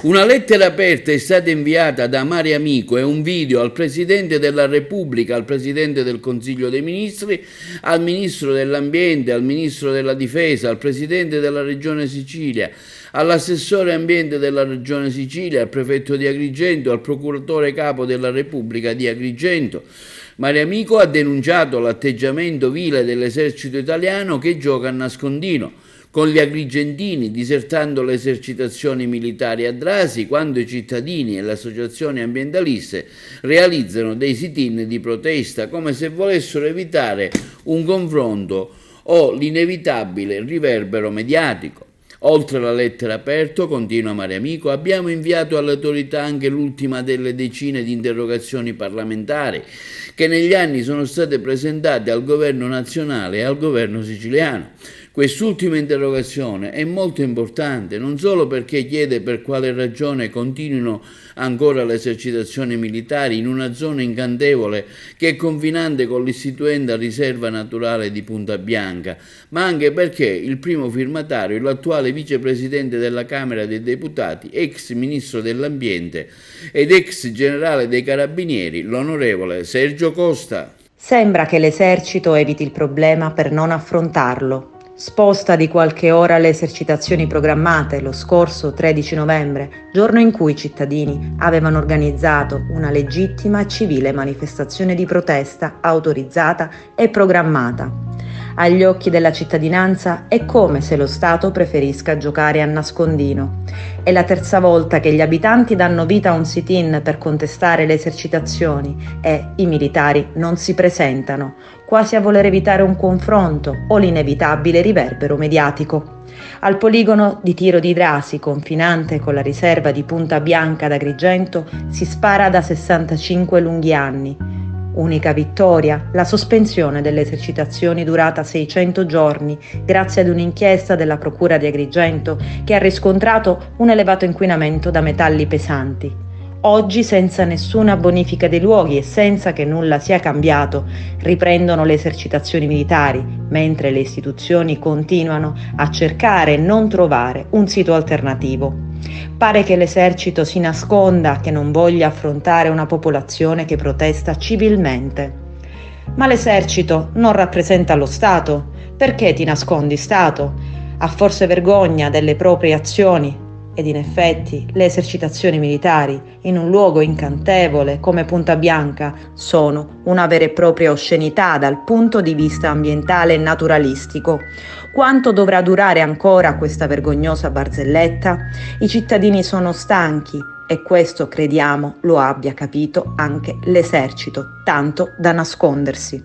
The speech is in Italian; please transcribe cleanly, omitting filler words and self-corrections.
Una lettera aperta è stata inviata da Mare Amico e un video al Presidente della Repubblica, al Presidente del Consiglio dei Ministri, al Ministro dell'Ambiente, al Ministro della Difesa, al Presidente della Regione Sicilia, all'assessore ambiente della Regione Sicilia, al prefetto di Agrigento, al procuratore capo della Repubblica di Agrigento. Mare Amico ha denunciato l'atteggiamento vile dell'esercito italiano che gioca a nascondino con gli agrigentini, disertando le esercitazioni militari a Drasi, quando i cittadini e le associazioni ambientaliste realizzano dei sit-in di protesta, come se volessero evitare un confronto o l'inevitabile riverbero mediatico. Oltre alla lettera aperta, continua Mare Amico, abbiamo inviato alle autorità anche l'ultima delle decine di interrogazioni parlamentari che negli anni sono state presentate al governo nazionale e al governo siciliano. Quest'ultima interrogazione è molto importante, non solo perché chiede per quale ragione continuino ancora le esercitazioni militari in una zona incantevole che è confinante con l'istituenda riserva naturale di Punta Bianca, ma anche perché il primo firmatario è l'attuale vicepresidente della Camera dei Deputati, ex ministro dell'Ambiente ed ex generale dei Carabinieri, l'onorevole Sergio Costa. Sembra che l'esercito eviti il problema per non affrontarlo. Sposta di qualche ora le esercitazioni programmate lo scorso 13 novembre, giorno in cui i cittadini avevano organizzato una legittima e civile manifestazione di protesta autorizzata e programmata. Agli occhi della cittadinanza è come se lo Stato preferisca giocare a nascondino. È la terza volta che gli abitanti danno vita a un sit-in per contestare le esercitazioni e i militari non si presentano, quasi a voler evitare un confronto o l'inevitabile riverbero mediatico. Al poligono di tiro di Drasi, confinante con la riserva di Punta Bianca d'Agrigento, si spara da 65 lunghi anni. Unica vittoria, la sospensione delle esercitazioni durata 600 giorni, grazie ad un'inchiesta della Procura di Agrigento che ha riscontrato un elevato inquinamento da metalli pesanti. Oggi, senza nessuna bonifica dei luoghi e senza che nulla sia cambiato, riprendono le esercitazioni militari, mentre le istituzioni continuano a cercare e non trovare un sito alternativo. Pare che l'esercito si nasconda, che non voglia affrontare una popolazione che protesta civilmente. Ma l'esercito non rappresenta lo Stato. Perché ti nascondi, Stato? Ha forse vergogna delle proprie azioni? Ed in effetti le esercitazioni militari in un luogo incantevole come Punta Bianca sono una vera e propria oscenità dal punto di vista ambientale e naturalistico. Quanto dovrà durare ancora questa vergognosa barzelletta? I cittadini sono stanchi e questo crediamo lo abbia capito anche l'esercito, tanto da nascondersi.